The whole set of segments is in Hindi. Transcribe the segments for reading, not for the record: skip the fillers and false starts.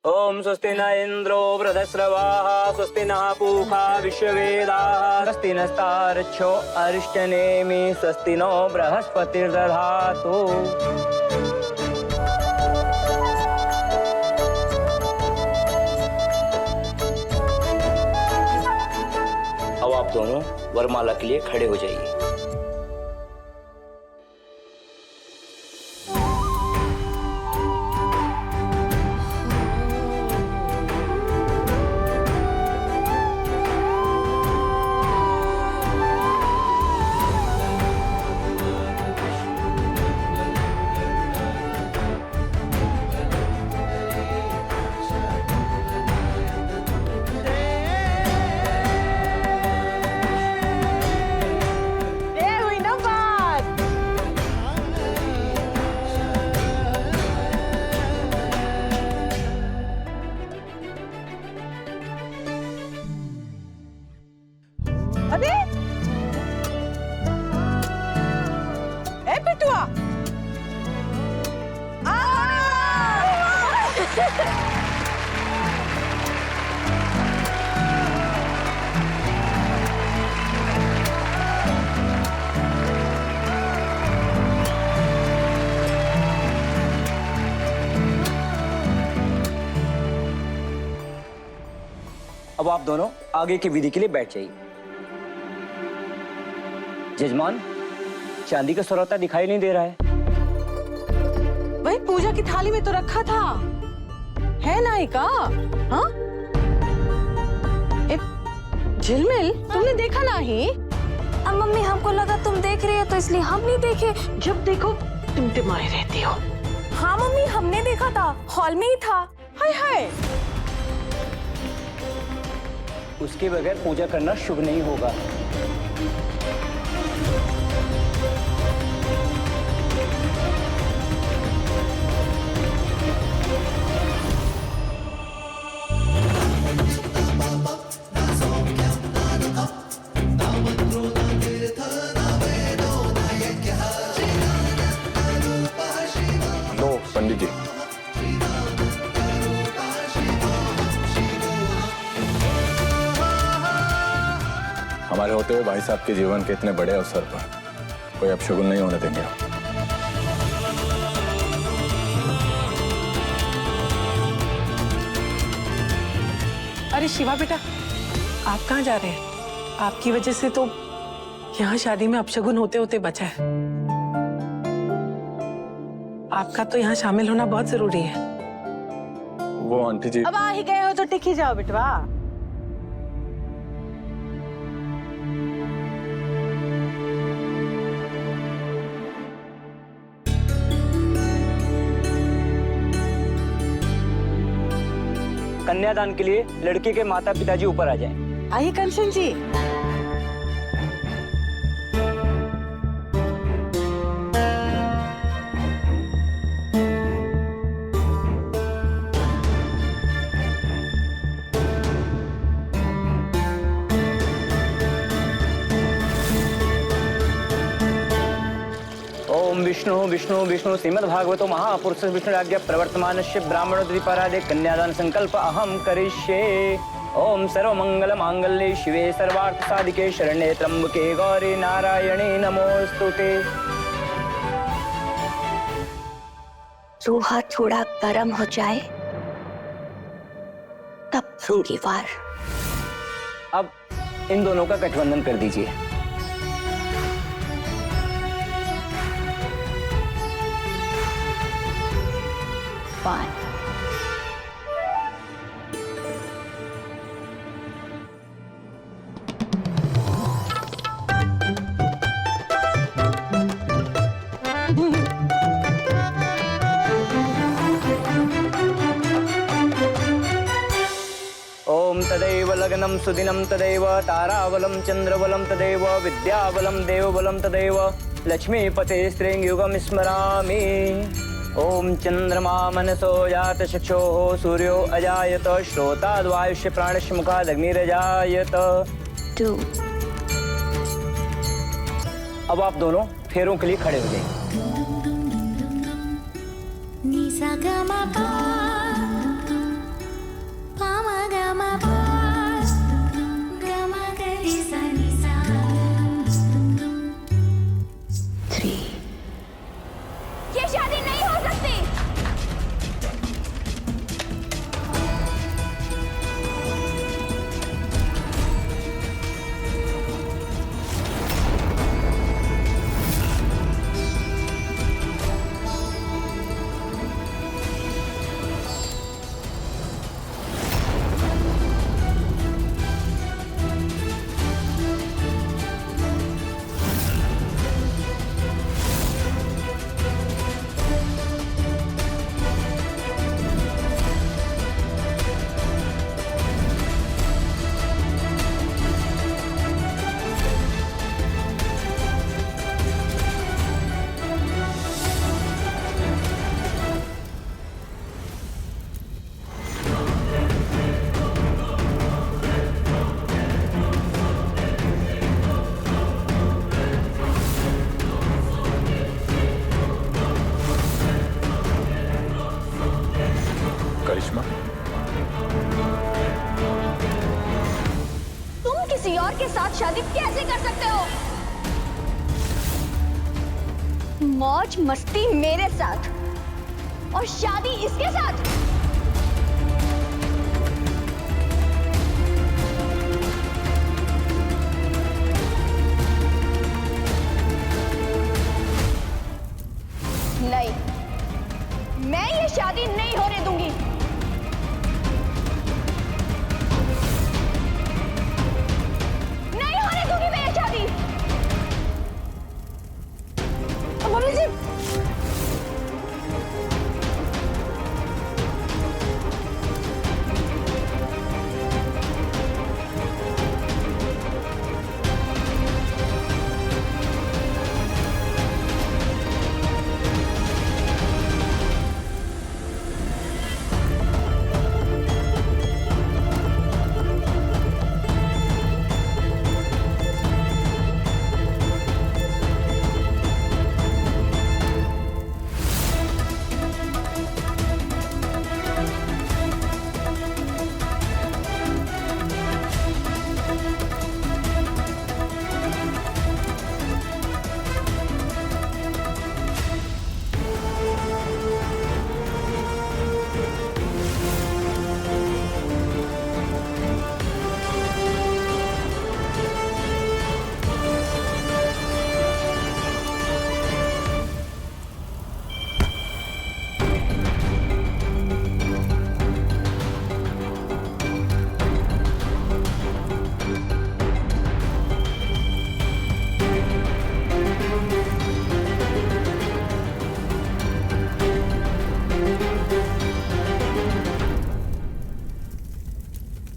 ओम स्वस्ति न इंद्रो वृधस्रवाः स्वस्ति नः पूषा विश्ववेदाः स्वस्ति नस्तार्क्ष्यो अरिष्टनेमि स्वस्ति नो बृहस्पतिर्दधातु। अब आप दोनों वरमाला के लिए खड़े हो जाइए। अरे ए पिटुआ अब आप दोनों आगे की विधि के लिए बैठ जाइए। जजमान, चांदी का सरौता दिखाई नहीं दे रहा है। वही पूजा की थाली में तो रखा था, है नायिका? हाँ? झिलमिल, तुमने देखा नहीं? अब मम्मी हमको लगा तुम देख रही हो तो इसलिए हम नहीं देखे। जब देखो टिमटिमाए रहती हो। हाँ मम्मी, हमने देखा था, हॉल में ही था। हाय हाय, उसके बगैर पूजा करना शुभ नहीं होगा। लो पंडित जी, हमारे होते हुए भाई साहब के जीवन के इतने बड़े अवसर पर कोई अपशगुन नहीं होने देंगे। अरे शिवा बेटा, आप कहाँ जा रहे हैं? आपकी वजह से तो यहाँ शादी में अपशगुन होते होते बचा है। आपका तो यहाँ शामिल होना बहुत जरूरी है। वो आंटी जी, अब आ ही गए हो तो टिक ही जाओ बिटवा। कन्यादान के लिए लड़की के माता पिताजी ऊपर आ जाएं। आइए कंचन जी। ओम विष्णु विष्णु विष्णु श्रीमद्भागवतो महापुरुष विष्णुराज्ञा प्रवर्तमानस्य ब्राह्मण द्विपरादे कन्यादान संकल्प अहम करिष्ये। ओम सर्वमंगल मांगल्ये शिवे सर्वार्थ साधिके शरण्ये त्र्यंबके गौरी नारायणी नमोस्तुते। लोहा थोड़ा गर्म हो जाए तब दूंगी वार। अब इन दोनों का गठबंधन कर दीजिए। Fine. ओम तदैव लग्नं सुदिनं तदैव ताराबलं चंद्रबलं तदैव विद्याबलं देवबलं तदैव लक्ष्मीपते स्त्रीयुगं स्मरामि। ओम चंद्रमा मनसो जात चक्षुः सूर्यो अजायत श्रोताद्वायुष्य प्राणस्य मुखादग्निरजायत। अब आप दोनों फेरों के लिए खड़े हो जाइए। ये शादी नहीं हो सकती। करिश्मा, तुम किसी और के साथ शादी कैसे कर सकते हो? मौज मस्ती मेरे साथ और शादी इसके साथ। नहीं, मैं ये शादी नहीं होने दूंगी। नहीं होने दूंगी मैं ये शादी। मम्मी जी,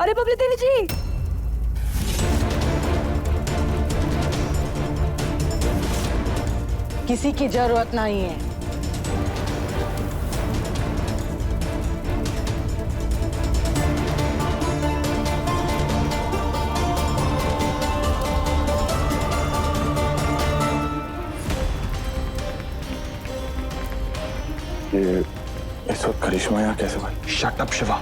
अरे बबली देवी जी, किसी की जरूरत नहीं है। ये इस वक्त करिश्मा यहाँ कैसे बनी? Shut up Shiva.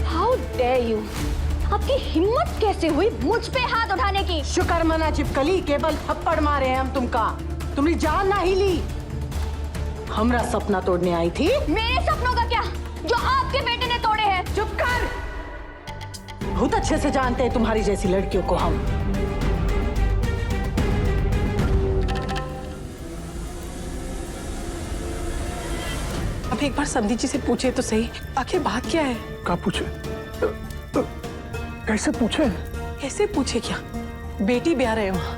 How dare you, आपकी हिम्मत कैसे हुई मुझ पे हाथ उठाने की? शुक्र मना चिपकली, केवल थप्पड़ मारे हैं हम तुमका, तुमने जान ना ही ली। हमरा सपना तोड़ने आई थी। मेरे सपनों का क्या, जो आपके बेटे ने तोड़े हैं। चुप कर, बहुत अच्छे से जानते हैं तुम्हारी जैसी लड़कियों को हम। अब एक बार समधी जी से पूछे तो सही, आखिर बात क्या है? कहाँ पूछे? कैसे पूछे? कैसे पूछे क्या? बेटी ब्याह रहे वहाँ,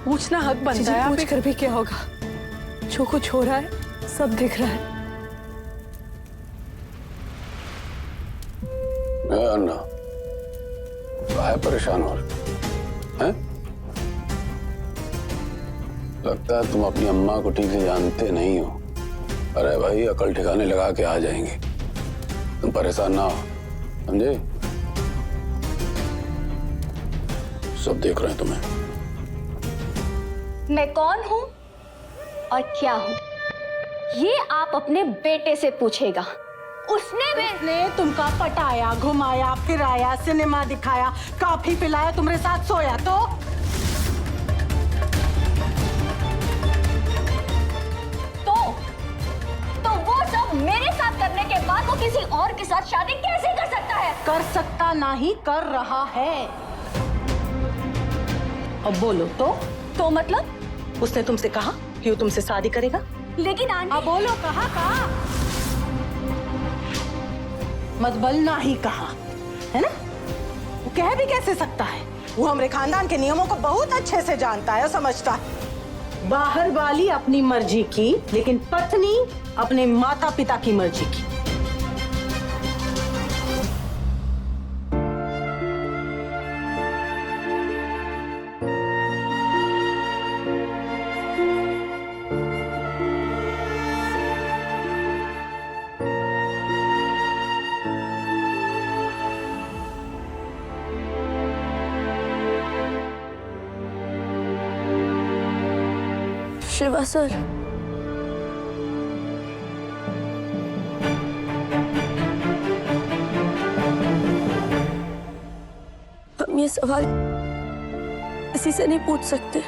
पूछना हक बनता है। पूछ कर भी क्या होगा, जो कुछ हो रहा है सब दिख रहा है। अन्ना, काहे परेशान हो रहे हैं? लगता है तुम अपनी अम्मा को ठीक से जानते नहीं हो। अरे भाई अकल ठिकाने लगा के आ जाएंगे, तुम परेशान ना हो, समझे? सब देख रहे हैं तुम्हें। मैं कौन हूँ और क्या हूँ ये आप अपने बेटे से पूछेगा। उसने तुमका पटाया, घुमाया, फिराया, सिनेमा दिखाया, कॉफी पिलाया, तुम्हारे साथ सोया तो वो सब मेरे साथ करने के बाद वो किसी और के साथ शादी कैसे कर सकता है? कर सकता नहीं, कर रहा है। अब बोलो तो मतलब उसने तुमसे कहा कि वो तुमसे शादी करेगा? लेकिन आंटी, अब बोलो, कहा मत बलना ही कहा, है ना? वो कह भी कैसे सकता है? वो हमारे खानदान के नियमों को बहुत अच्छे से जानता है और समझता है। बाहर वाली अपनी मर्जी की, लेकिन पत्नी अपने माता पिता की मर्जी की। शिवा सर, हम ये सवाल किसी से नहीं पूछ सकते,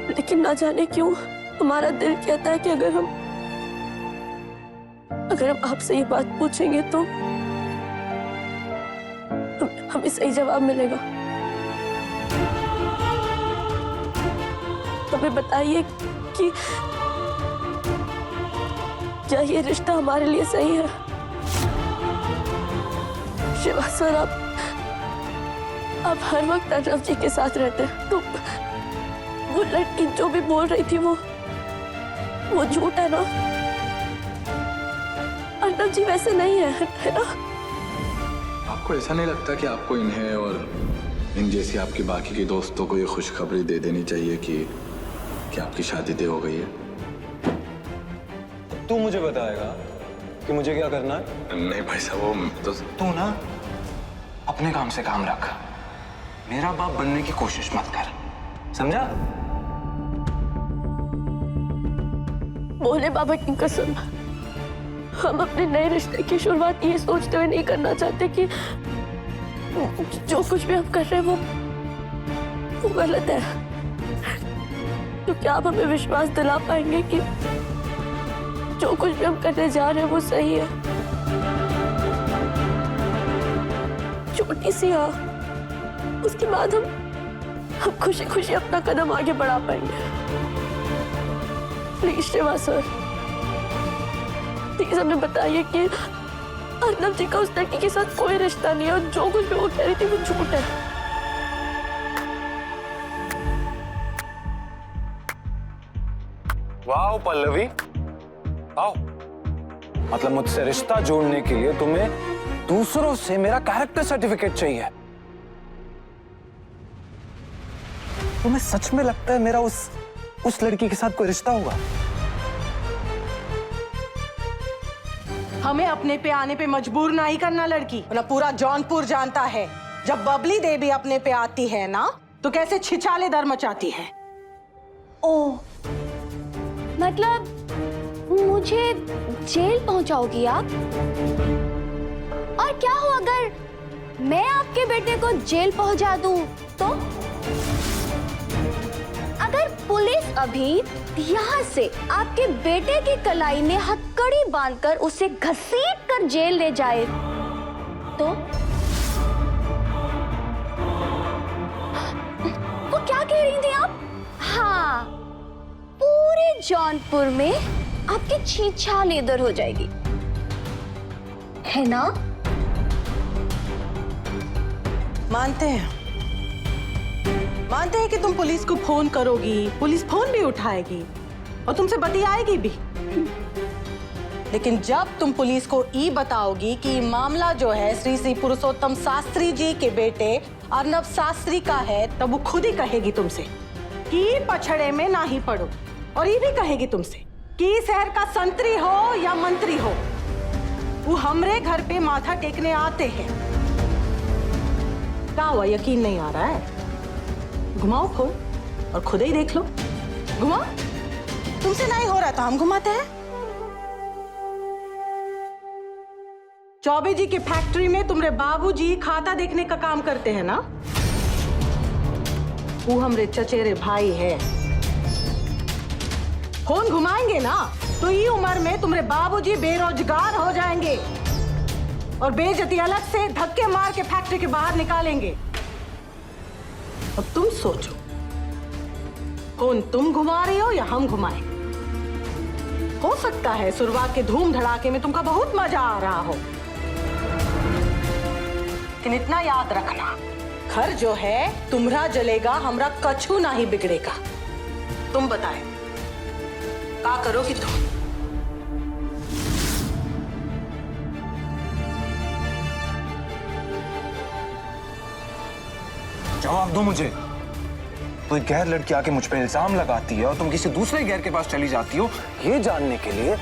लेकिन ना जाने क्यों हमारा दिल कहता है कि अगर हम आपसे ये बात पूछेंगे तो हमें सही जवाब मिलेगा। हमें बताइए कि क्या ये रिश्ता हमारे लिए सही है? शिवा सर, आप हर वक्त अर्नव जी के साथ रहते हैं, तो वो लड़की जो भी बोल रही थी वो झूठ है ना? अर्नव जी वैसे नहीं है ना? आपको ऐसा नहीं लगता कि आपको इन्हें और इन जैसी आपकी बाकी के दोस्तों को ये खुशखबरी दे देनी चाहिए कि आपकी शादी तय हो गई है? तू मुझे बताएगा कि मुझे क्या करना है? नहीं भाई साहब, वो तो तू ना अपने काम से काम रख, मेरा बाप बनने की कोशिश मत कर, समझा? बोले बाबा की कसम, हम अपने नए रिश्ते की शुरुआत ये सोचते हुए नहीं करना चाहते कि जो कुछ भी हम कर रहे हैं वो गलत है। तो क्या आप हमें विश्वास दिला पाएंगे कि जो कुछ भी हम करने जा रहे हैं वो सही है? छोटी सी हाँ, उसके बाद हम खुशी खुशी अपना कदम आगे बढ़ा पाएंगे। प्लीज शिवा सर, प्लीज हमें बताइए कि अर्नव जी का उस लड़की के साथ कोई रिश्ता नहीं है और जो कुछ भी वो कह रही थी वो झूठ है। वाह पल्लवी, आओ। मतलब मुझसे रिश्ता जोड़ने के लिए तुम्हें दूसरों से मेरा कैरेक्टर सर्टिफिकेट चाहिए? तुम्हें सच में लगता है मेरा उस लड़की के साथ कोई रिश्ता होगा? हमें अपने पे आने पे मजबूर नहीं करना लड़की, ना पूरा जौनपुर जानता है जब बबली देवी अपने पे आती है ना तो कैसे छिछाले दर मचाती है। ओह, मतलब मुझे जेल पहुंचाओगी आप? और क्या हो अगर मैं आपके बेटे को जेल पहुंचा दूं तो? अगर पुलिस अभी यहाँ से आपके बेटे की कलाई में हथकड़ी बांधकर उसे घसीट कर जेल ले जाए तो? वो क्या कह रही थी आप? हाँ, पूरे जौनपुर में आपकी छीछाल इधर हो जाएगी, है ना? मानते हैं कि तुम पुलिस को फोन करोगी, पुलिस फोन भी उठाएगी और तुमसे बतियाएगी भी, लेकिन जब तुम पुलिस को ये बताओगी कि मामला जो है श्री पुरुषोत्तम शास्त्री जी के बेटे अर्नव शास्त्री का है, तब वो खुद ही कहेगी तुमसे कि पछड़े में ना ही पड़ो, और ये भी कहेगी तुमसे कि शहर का संतरी हो या मंत्री हो, वो हमरे घर पे माथा टेकने आते हैं। क्या हुआ, यकीन नहीं आ रहा है? घुमाओ फोन और खुद ही देख लो। घुमाओ, तुमसे नहीं हो रहा तो हम घुमाते हैं। चौबे जी की फैक्ट्री में तुम्हारे बाबूजी खाता देखने का काम करते हैं ना? वो हमरे चचेरे भाई है। फोन घुमाएंगे ना तो ये उम्र में तुम्हारे बाबूजी बेरोजगार हो जाएंगे और बेइज्जती अलग से धक्के मार के फैक्ट्री के बाहर निकालेंगे। अब तुम सोचो, फोन तुम घुमा रही हो या हम घुमाएं? हो सकता है शुरुआत के धूम धड़ाके में तुमका बहुत मजा आ रहा हो, लेकिन इतना याद रखना, घर जो है तुम्हारा जलेगा, हमरा कछु ना ही बिगड़ेगा। तुम बताए क्या करोगी तुम? जवाब दो मुझे। कोई गैर लड़की आके मुझ पे इल्जाम लगाती है और तुम किसी दूसरे गैर के पास चली जाती हो ये जानने के लिए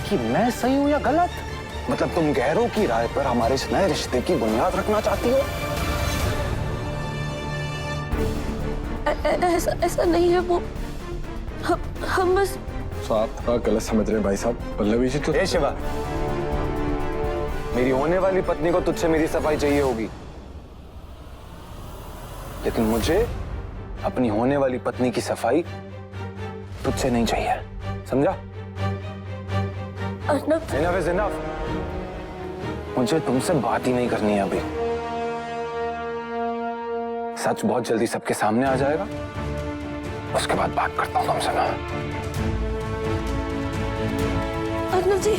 कि मैं सही हूं या गलत। मतलब तुम गैरों की राय पर हमारे इस नए रिश्ते की बुनियाद रखना चाहती हो? ऐसा नहीं है, वो हम बस। तो आप थोड़ा गलत समझ रहे हैं भाई साहब। पल्लवी जी तो ए शिवा, मेरी होने वाली पत्नी को तुझसे मेरी सफाई चाहिए होगी, लेकिन मुझे अपनी होने वाली पत्नी की सफाई तुझसे नहीं चाहिए, समझा? Arnab, Enough is enough। मुझे तुमसे बात ही नहीं करनी है अभी। सच बहुत जल्दी सबके सामने आ जाएगा, उसके बाद बात करता हूं तुमसे मैं। अर्नब जी,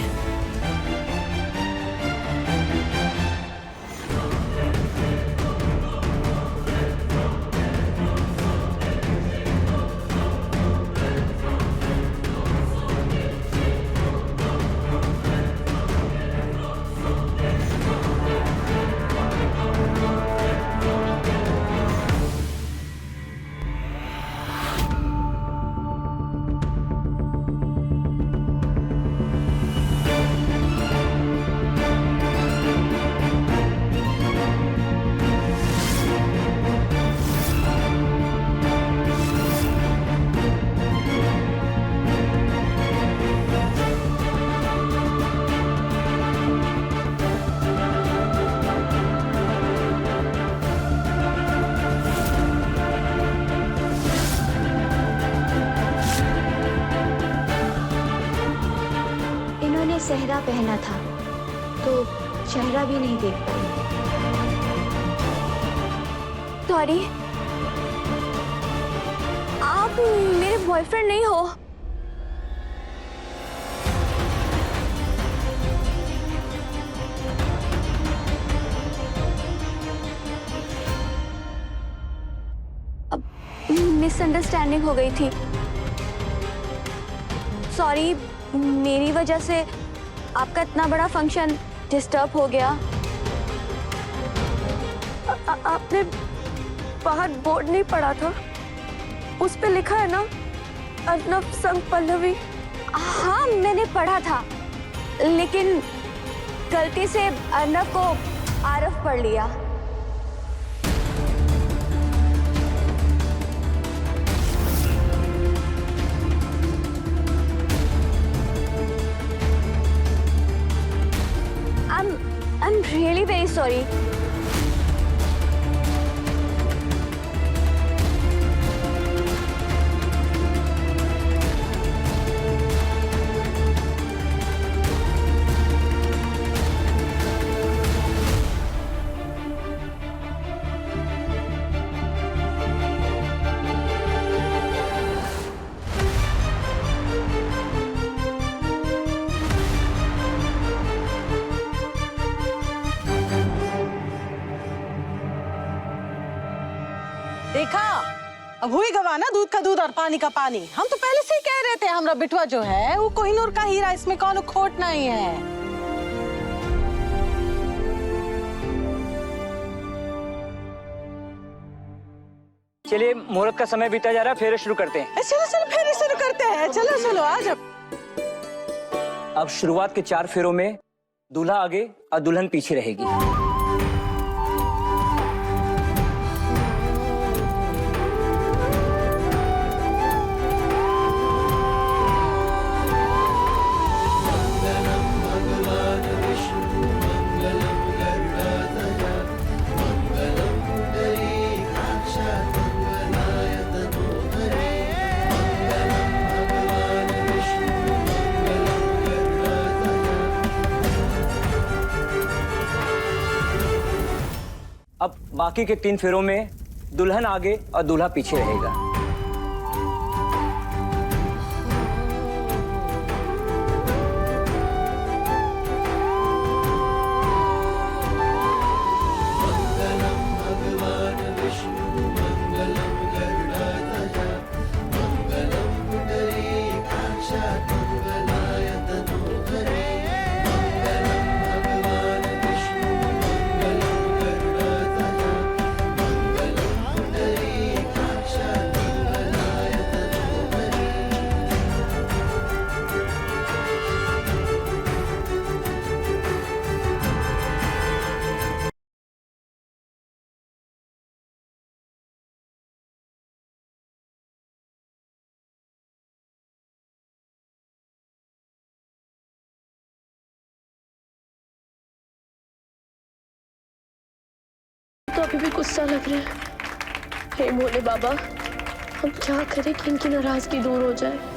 सेहरा पहना था तो चेहरा भी नहीं देख पाई। सॉरी, आप मेरे बॉयफ्रेंड नहीं हो। अब मिसअंडरस्टैंडिंग हो गई थी। सॉरी, मेरी वजह से आपका इतना बड़ा फंक्शन डिस्टर्ब हो गया। आपने बाहर बोर्ड नहीं पढ़ा था? उस पे लिखा है ना, अर्नब संग पल्लवी। हाँ, मैंने पढ़ा था, लेकिन गलती से अर्नब को आरफ पढ़ लिया। I'm really very sorry. देखा, अब हुई गवा ना, दूध का दूध और पानी का पानी। हम तो पहले से ही कह रहे थे, हमरा बिटवा जो है वो कोहिनूर का हीरा, इसमें कौन खोट नहीं है। चलिए, मुहूर्त का समय बीता जा रहा है, फेरे शुरू करते हैं। चलो चलो फेरे शुरू करते हैं। चलो चलो, आ जाओ। अब शुरुआत के 4 फेरों में दूल्हा आगे और दुल्हन पीछे रहेगी। अब बाकी के 3 फेरों में दुल्हन आगे और दूल्हा पीछे रहेगा। तो अभी भी गुस्सा लग रहा है। हे भोले बाबा, हम क्या करें कि इनकी नाराजगी दूर हो जाए।